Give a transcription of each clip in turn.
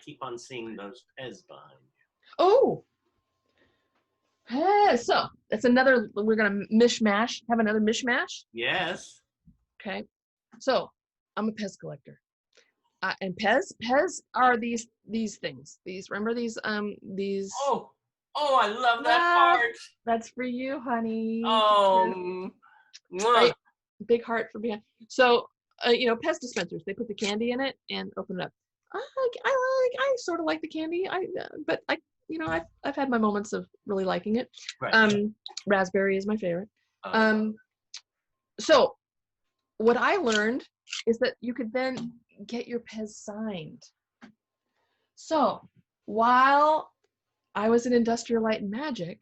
keep on seeing those Pez behind you. Oh, so that's another, we're going to have another mishmash. Yes. Okay. So I'm a Pez collector. And Pez are these things. Remember these. Oh, I love that part. That's for you, honey. Oh, right. Big heart for being. So, Pez dispensers. They put the candy in it and open it up. I sort of like the candy. But I've had my moments of really liking it. Right. Raspberry is my favorite. So what I learned is that you could then get your Pez signed. So while I was in Industrial Light and Magic,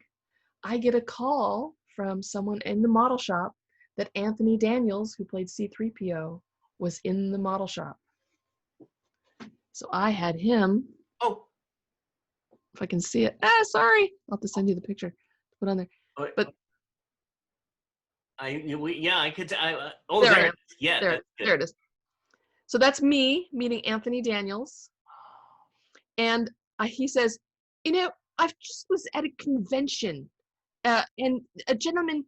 I get a call from someone in the model shop that Anthony Daniels, who played C-3PO, was in the model shop. So I had him. Oh. If I can see it. Sorry. I'll have to send you the picture to put on there. But I could. There it is. Yeah, there it is. So that's me meeting Anthony Daniels, and he says, I just was at a convention, and a gentleman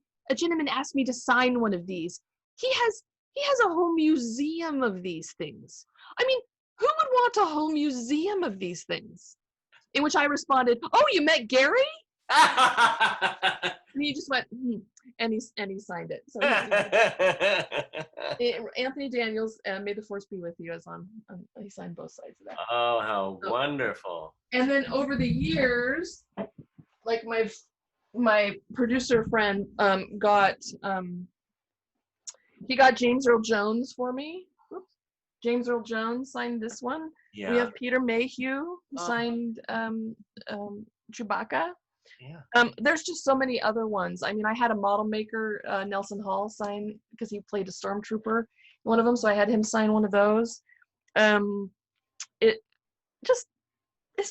asked me to sign one of these. He has a whole museum of these things. I mean, who would want a whole museum of these things? In which I responded, "Oh, you met Gary?" And he just went, and he signed it. So Anthony Daniels, May the Force be with you, is on. He signed both sides of that. Oh, how wonderful! And then over the years, like my producer friend got James Earl Jones for me. Oops. James Earl Jones signed this one. Yeah. We have Peter Mayhew who signed Chewbacca. Yeah. There's just so many other ones. I mean, I had a model maker, Nelson Hall, sign because he played a stormtrooper, one of them. So I had him sign one of those. It's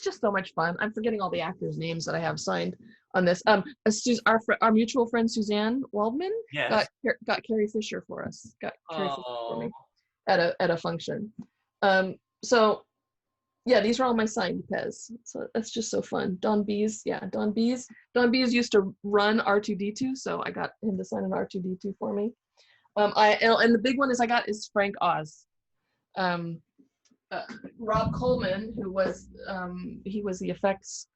just so much fun. I'm forgetting all the actors' names that I have signed on this. Our mutual friend Suzanne Waldman got Carrie Fisher for us. Got Carrie Fisher for me at a function. So yeah, these are all my signed Pez. So that's just so fun. Don Bees used to run R2D2, so I got him to sign an R2D2 for me. And the big one is Frank Oz. Rob Coleman, who was he was the effects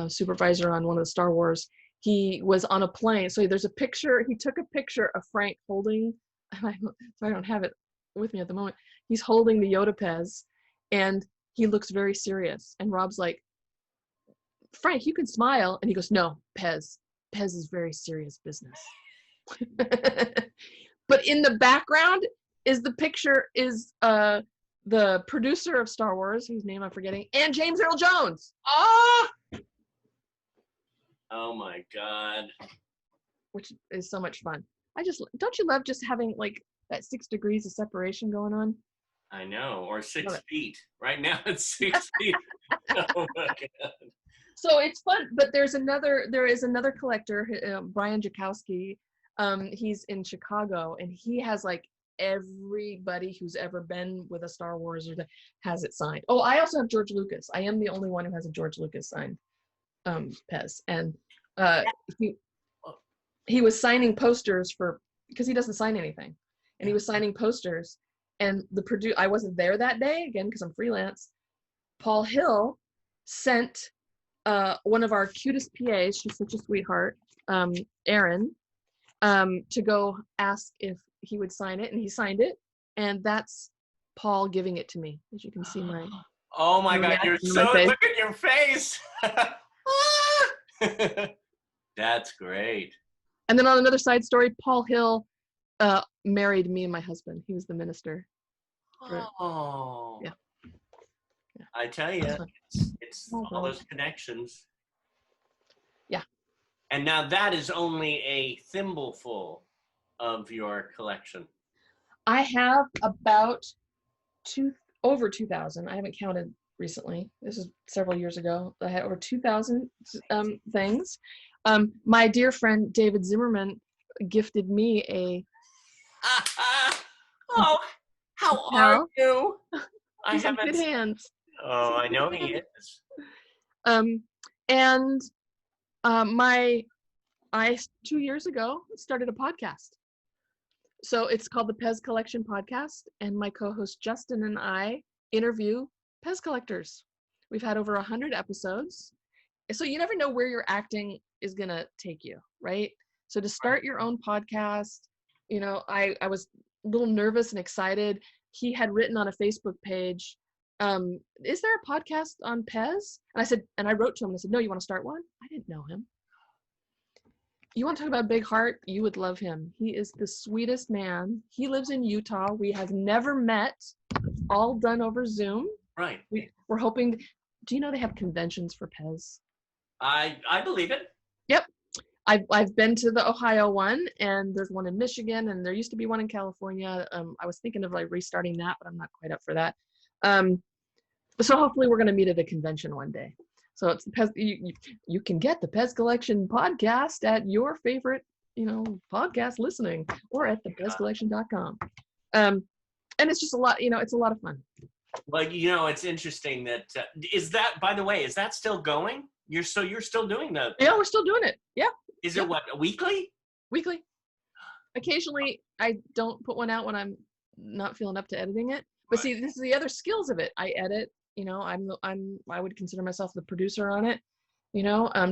supervisor on one of the Star Wars. He was on a plane, so there's a picture. He took a picture of Frank holding. I don't have it with me at the moment. He's holding the Yoda Pez, and he looks very serious. And Rob's like, "Frank, you can smile," and he goes, "No, Pez is very serious business." But in the background is the picture is the producer of Star Wars, whose name I'm forgetting, and James Earl Jones. Oh my God. Which is so much fun. Don't you love just having like that 6 degrees of separation going on? I know, or 6 feet. Right now it's 6 feet. Oh my God. So it's fun, but there is another collector, Brian Jakowski. He's in Chicago, and he has like everybody who's ever been with a Star Wars has it signed. Oh, I also have George Lucas. I am the only one who has a George Lucas signed Pez, and he was signing posters because he doesn't sign anything, and he was signing posters. And I wasn't there that day again because I'm freelance. Paul Hill sent one of our cutest PAs. She's such a sweetheart, Erin, to go ask if he would sign it, and he signed it, and that's Paul giving it to me. As you can see my. Oh my God! You're so look at your face. That's great. And then on another side story, Paul Hill married me and my husband. He was the minister. Oh. Yeah. I tell you, it's all those connections. Yeah. And now that is only a thimbleful of your collection. I have about over 2,000. I haven't counted recently. This is several years ago. I had over 2,000 things. My dear friend David Zimmerman gifted me a. Oh, how are you? He's in good hands. Oh, I know he is. And I 2 years ago started a podcast. So it's called the Pez Collection Podcast, and my co-host Justin and I interview Pez collectors. We've had over 100 episodes. So you never know where your acting is gonna take you, right? So to start your own podcast, I was a little nervous and excited. He had written on a Facebook page, is there a podcast on Pez? And I wrote to him and I said, no, you want to start one? I didn't know him. You want to talk about a big heart? You would love him. He is the sweetest man. He lives in Utah. We have never met, all done over Zoom. Right. We're hoping, do you know they have conventions for Pez? I believe it. Yep. I've been to the Ohio one, and there's one in Michigan, and there used to be one in California. I was thinking of like restarting that, but I'm not quite up for that. So hopefully we're going to meet at a convention one day. So it's Pez, you can get the Pez Collection podcast at your favorite, podcast listening, or at thepezcollection.com. And it's just a lot, it's a lot of fun. Well, it's interesting that, is that, by the way, is that still going? You're still doing that? Yeah, we're still doing it. Yeah. Is it what, weekly? Weekly. Occasionally, I don't put one out when I'm not feeling up to editing it. But see, this is the other skills of it. I edit. I would consider myself the producer on it.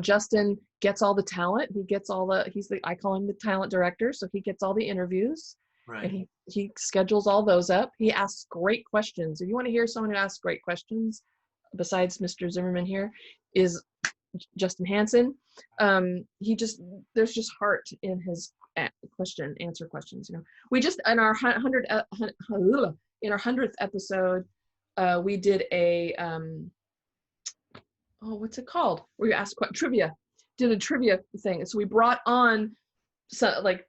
Justin gets all the talent. I call him the talent director. So he gets all the interviews. Right. And he schedules all those up. He asks great questions. If you want to hear someone who asks great questions, besides Mr. Zimmerman here, is Justin Hansen. There's just heart in his answer questions. We just in our 100th episode, we did a what's it called? Where you ask trivia. Did a trivia thing. And so we brought on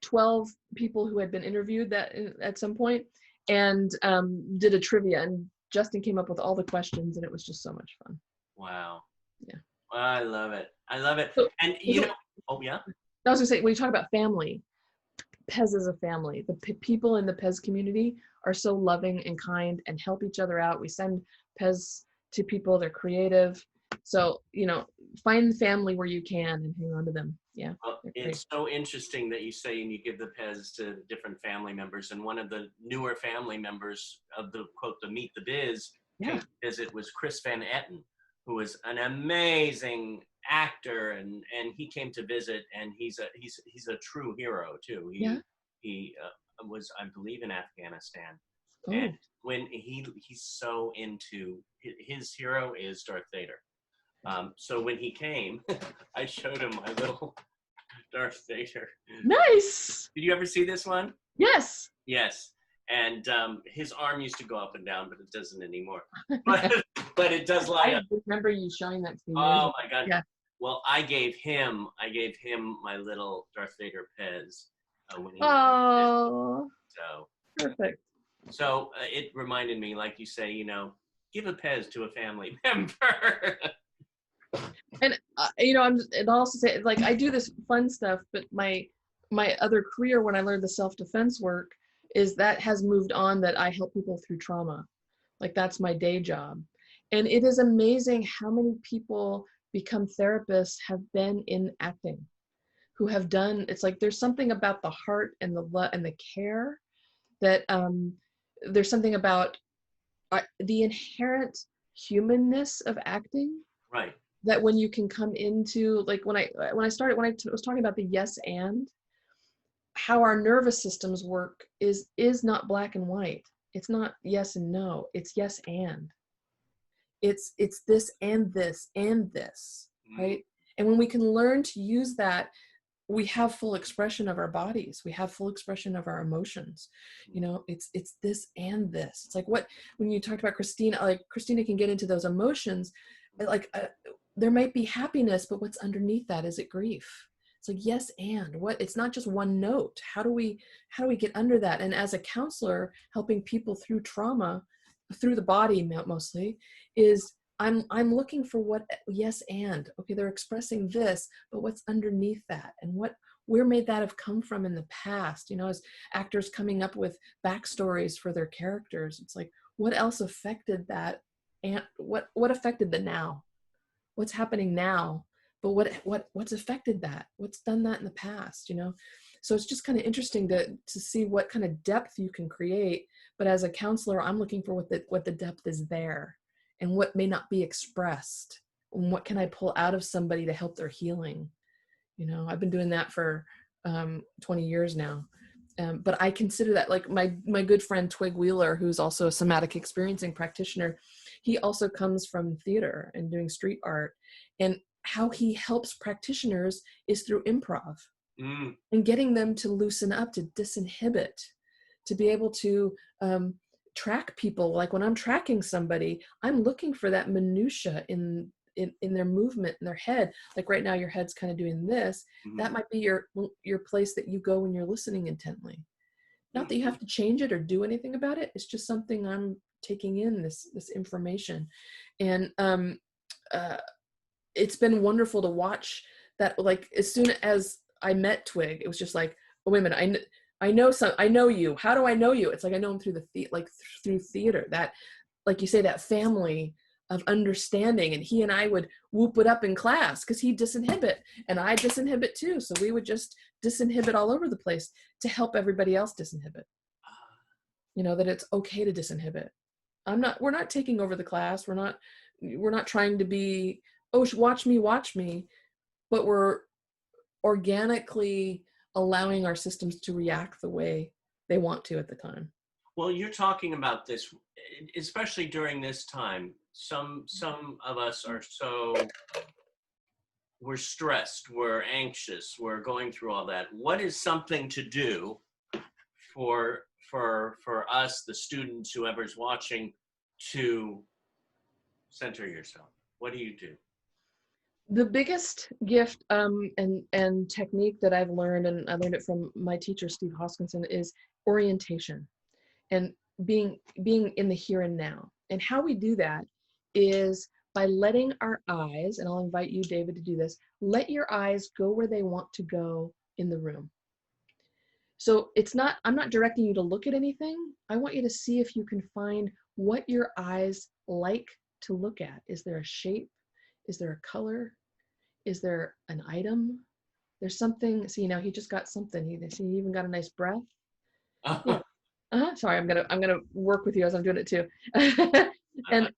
12 people who had been interviewed at some point, and did a trivia. And Justin came up with all the questions, and it was just so much fun. Wow. Yeah. I love it. So, and oh yeah. I was gonna say, when you talk about family, Pez is a family. The people in the Pez community are so loving and kind and help each other out. We send Pez to people. They're creative. So, find family where you can and hang on to them. Yeah. Well, it's so interesting that you say, and you give the Pez to different family members. And one of the newer family members of the quote, the Meet the Biz, came to visit was Chris Van Etten, who was an amazing actor, and he came to visit, and he's a true hero too. He was, I believe, in Afghanistan. Oh. And when he's so into, his hero is Darth Vader. So when he came, I showed him my little Darth Vader. Nice. Did you ever see this one? Yes. Yes. And his arm used to go up and down, but it doesn't anymore. But it does light up. I remember you showing that to me. Oh my God. Yeah. Well, I gave him my little Darth Vader Pez when he was so perfect. So it reminded me, like you say, give a Pez to a family member. And and also say, like, I do this fun stuff, but my other career, when I learned the self-defense work, is that has moved on, that I help people through trauma. Like, that's my day job. And it is amazing how many people become therapists have been in acting, who have done, it's like there's something about the heart and the love and the care that there's something about the inherent humanness of acting. Right. That when you can come into, like, when I was talking about the yes and, how our nervous systems work is not black and white. It's not yes and no. It's yes and. It's this and this and this, right? And when we can learn to use that, we have full expression of our bodies. We have full expression of our emotions. It's this and this. It's like when you talked about Christina, like Christina can get into those emotions, like there might be happiness, but what's underneath that? Is it grief? It's like, yes, and what? It's not just one note. How do we get under that? And as a counselor, helping people through trauma, through the body mostly, is I'm looking for what, yes, and, okay, they're expressing this, but what's underneath that? And where may that have come from in the past? As actors coming up with backstories for their characters, it's like, what else affected that and what affected the now? What's happening now? But what's affected that? What's done that in the past, you know? So it's just kind of interesting to see what kind of depth you can create. But as a counselor, I'm looking for what the depth is there and what may not be expressed. And what can I pull out of somebody to help their healing? You know, I've been doing that for 20 years now. But I consider that, like my good friend Twig Wheeler, who's also a somatic experiencing practitioner, he also comes from theater and doing street art. And how he helps practitioners is through improv and getting them to loosen up, to disinhibit, to be able to track people. Like when I'm tracking somebody, I'm looking for that minutia in their movement, in their head. Like right now, your head's kind of doing this. That might be your place that you go when you're listening intently. Not that you have to change it or do anything about it. It's just something I'm taking in, this information. And it's been wonderful to watch that. Like as soon as I met Twig, it was just like, oh, wait a minute, I know you. How do I know you? It's like I know him through through theater. That, like you say, that family of understanding. And he and I would whoop it up in class because he'd disinhibit and I disinhibit too. So we would just disinhibit all over the place to help everybody else disinhibit. You know, that it's okay to disinhibit. We're not taking over the class. We're not trying to be, oh, watch me, but we're organically allowing our systems to react the way they want to at the time. Well, you're talking about this, especially during this time. Some of us are we're stressed, we're anxious, we're going through all that. What is something to do for us, the students, whoever's watching, to center yourself? What do you do? The biggest gift and technique that I've learned, and I learned it from my teacher, Steve Hoskinson, is orientation and being in the here and now. And how we do that is by letting our eyes, and I'll invite you, David, to do this, let your eyes go where they want to go in the room. So I'm not directing you to look at anything. I want you to see if you can find what your eyes like to look at. Is there a shape? Is there a color? Is there an item? There's something. See, now he just got something. He even got a nice breath. Yeah. Sorry, I'm gonna work with you as I'm doing it too. and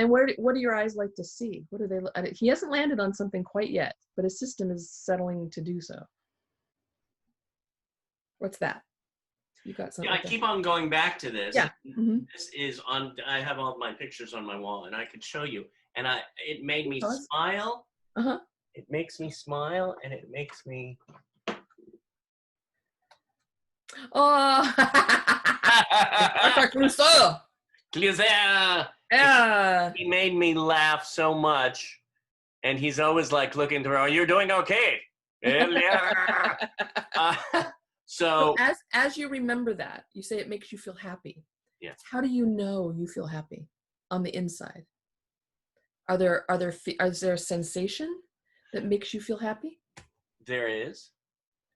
what do your eyes like to see? What do they look at? He hasn't landed on something quite yet, but his system is settling to do so. What's that? You got something? Yeah, I keep on going back to this. Yeah. This is on. I have all my pictures on my wall, and I could show you. And it made me smile. It makes me smile, and it makes me. Oh. Yeah. He made me laugh so much, and he's always like looking through. Oh, you're doing okay. So as you remember that, you say it makes you feel happy. Yeah. How do you know you feel happy on the inside? Is there a sensation that makes you feel happy? There is.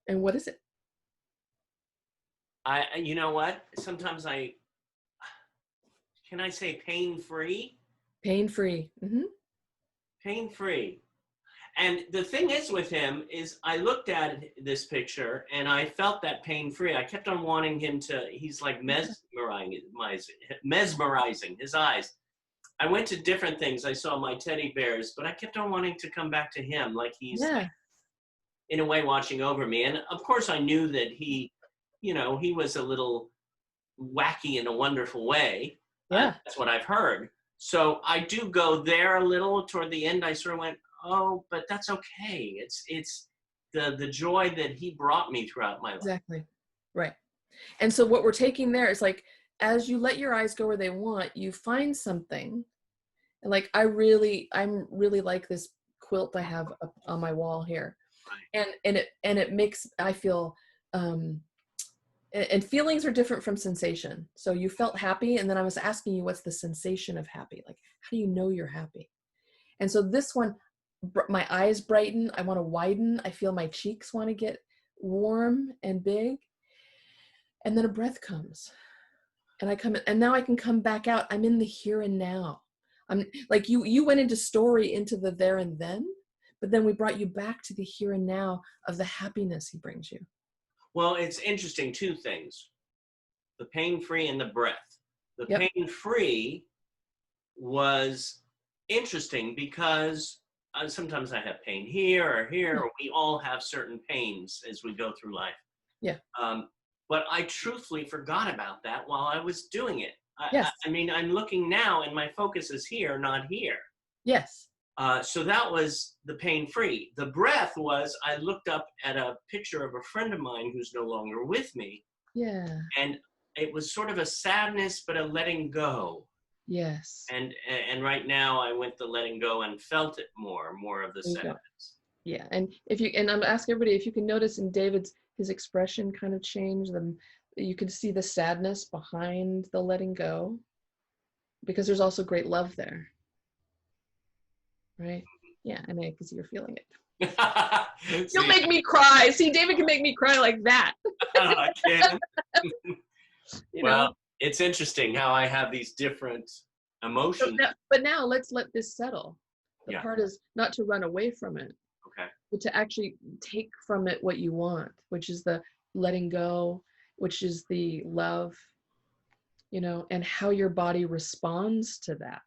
And what is it? You know what? Sometimes can I say pain-free? Pain-free. Pain-free. And the thing is with him is I looked at this picture and I felt that pain-free. I kept on wanting him he's like mesmerizing his eyes. I went to different things. I saw my teddy bears, but I kept on wanting to come back to him, like he's in a way watching over me. And of course I knew that he was a little wacky in a wonderful way. Yeah. That's what I've heard. So I do go there a little toward the end. I sort of went, oh, but that's okay. It's the joy that he brought me throughout my life. Exactly. Right. And so what we're taking there is like, as you let your eyes go where they want, you find something. And like, I'm really like this quilt I have up on my wall here. Right. And it makes, I feel, and feelings are different from sensation. So you felt happy. And then I was asking you, what's the sensation of happy? Like, how do you know you're happy? And so this one, my eyes brighten. I want to widen. I feel my cheeks want to get warm and big. And then a breath comes. And I come in, and now I can come back out. I'm in the here and now. Like you went into story into the there and then, but then we brought you back to the here and now of the happiness he brings you. Well, it's interesting, two things. The pain-free and the breath. The pain-free was interesting because sometimes I have pain here or here, or we all have certain pains as we go through life. Yeah. But I truthfully forgot about that while I was doing it. Yes. I mean, I'm looking now and my focus is here, not here. Yes. So that was the pain-free. The breath was, I looked up at a picture of a friend of mine who's no longer with me. Yeah. And it was sort of a sadness, but a letting go. Yes. And right now I went to letting go and felt it more of the sadness. Yeah. And I'm asking everybody if you can notice in David's, his expression kind of changed. You can see the sadness behind the letting go, because there's also great love there. Right? Yeah, and I can see you're feeling it. You'll make me cry. See, David can make me cry like that. I can. Well, it's interesting how I have these different emotions. But now let's let this settle. The part is not to run away from it. Okay. But to actually take from it what you want, which is the letting go, which is the love, and how your body responds to that.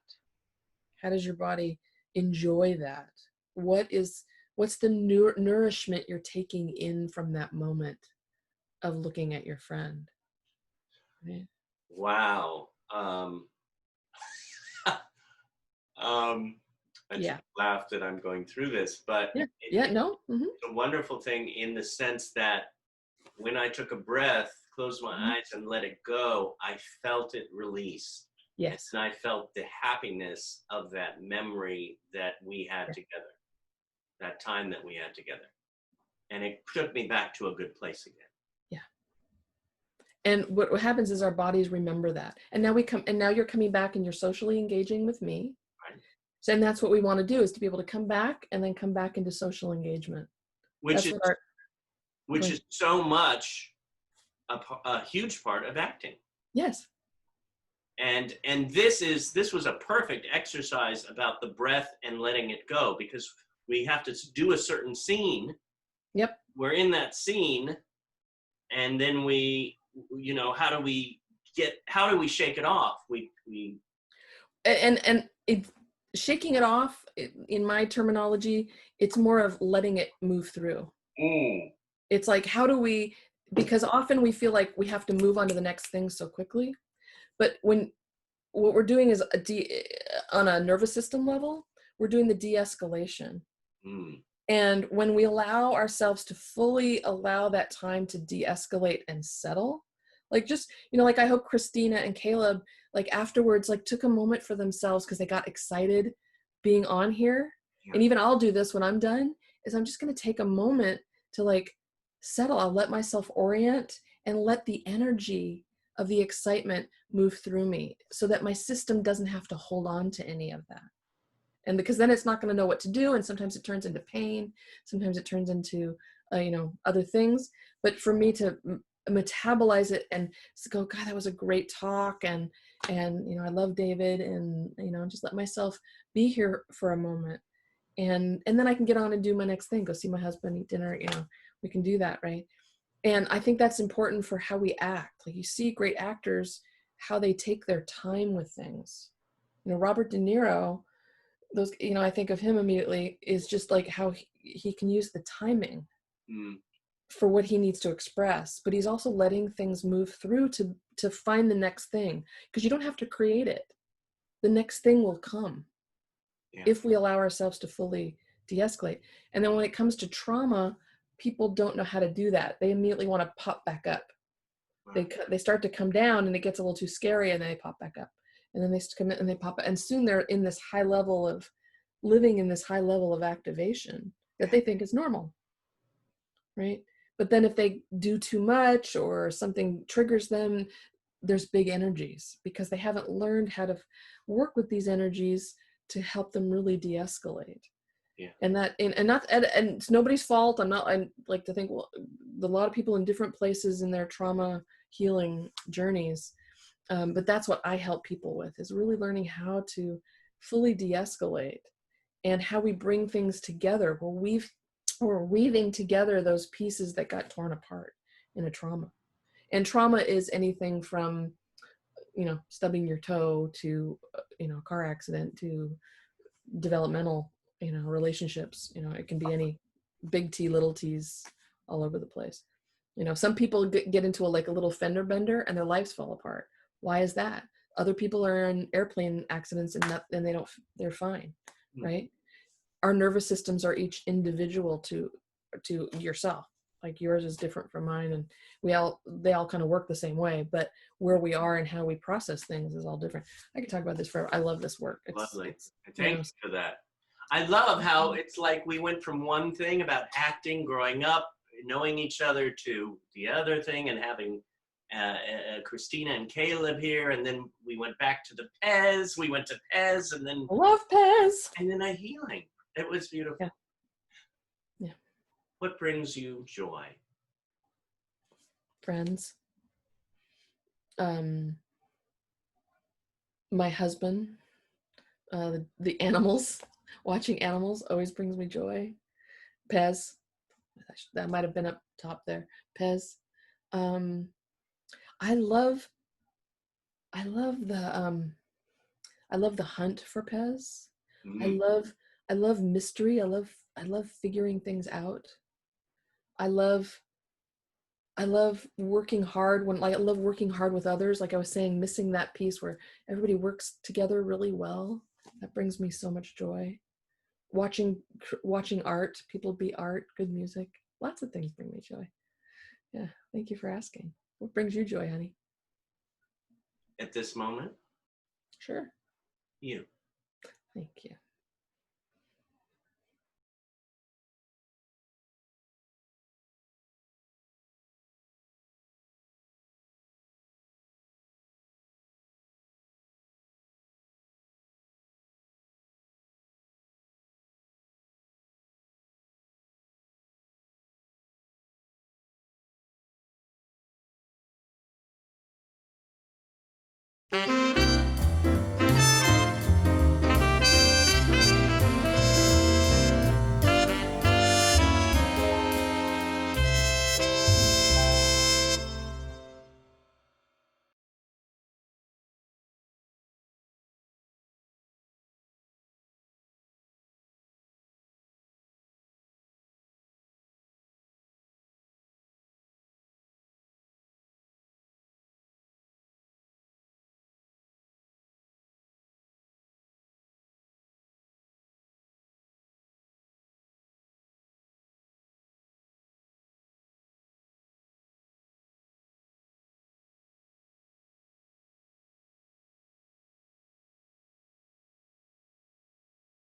How does your body enjoy that? What's the nourishment you're taking in from that moment of looking at your friend? Right? Wow. I just laughed that I'm going through this, but it's a wonderful thing in the sense that when I took a breath, closed my eyes and let it go, I felt it release. Yes. And I felt the happiness of that memory that we had together, that time that we had together. And it took me back to a good place again. Yeah. And what happens is our bodies remember that. And now you're coming back and you're socially engaging with me. Right. So, and that's what we want to do, is to be able to come back and then come back into social engagement. Which is so much a huge part of acting. Yes. And this was a perfect exercise about the breath and letting it go, because we have to do a certain scene. Yep. We're in that scene, and then how do we shake it off? Shaking it off, in my terminology, it's more of letting it move through. It's like, because often we feel like we have to move on to the next thing so quickly. But what we're doing is on a nervous system level, we're doing the de-escalation. And when we allow ourselves to fully allow that time to de-escalate and settle, like just, like I hope Christina and Caleb, like afterwards, like took a moment for themselves because they got excited being on here. Yeah. And even I'll do this when I'm done, is I'm just going to take a moment to like settle. I'll let myself orient and let the energy of the excitement move through me so that my system doesn't have to hold on to any of that. And because then it's not going to know what to do. And sometimes it turns into pain. Sometimes it turns into, other things. But for me to metabolize it and go, God, that was a great talk. And I love David, and, just let myself be here for a moment. And then I can get on and do my next thing, go see my husband, eat dinner, we can do that. Right. And I think that's important for how we act. Like you see great actors, how they take their time with things. Robert De Niro, I think of him immediately, is just like how he can use the timing for what he needs to express, but he's also letting things move through to find the next thing, because you don't have to create it. The next thing will come if we allow ourselves to fully de-escalate. And then when it comes to trauma, people don't know how to do that. They immediately want to pop back up. Wow. They start to come down and it gets a little too scary, and then they pop back up. And then they come in and they pop up. And soon they're in this high level of living in this high level of activation that they think is normal. Right? But then if they do too much or something triggers them, there's big energies, because they haven't learned how to work with these energies to help them really de-escalate. Yeah. And it's nobody's fault. I like to think, well, a lot of people in different places in their trauma healing journeys. But that's what I help people with, is really learning how to fully de-escalate, and how we bring things together. We're weaving together those pieces that got torn apart in a trauma. And trauma is anything from, stubbing your toe to, a car accident to developmental, relationships. It can be any big T, little T's all over the place. Some people get into a little fender bender and their lives fall apart. Why is that? Other people are in airplane accidents and they're fine, right? Our nervous systems are each individual to yourself. Like yours is different from mine, and they all kind of work the same way, but where we are and how we process things is all different. I could talk about this forever. I love this work. Lovely. Thank you for that. I love how it's like we went from one thing about acting, growing up, knowing each other, to the other thing, and having Christina and Caleb here, and then we went back to the Pez. We went to Pez, and then love Pez, and then a healing. It was beautiful. Yeah. Yeah. What brings you joy? Friends. My husband. The animals. Watching animals always brings me joy. Pez. That might have been up top there. Pez. I love the hunt for Pez. Mm-hmm. I love mystery. I love figuring things out. I love working hard I love working hard with others. Like I was saying, missing that piece where everybody works together really well. That brings me so much joy. Watching art, people be art, good music. Lots of things bring me joy. Yeah, thank you for asking. What brings you joy, honey? At this moment? Sure. You. Thank you.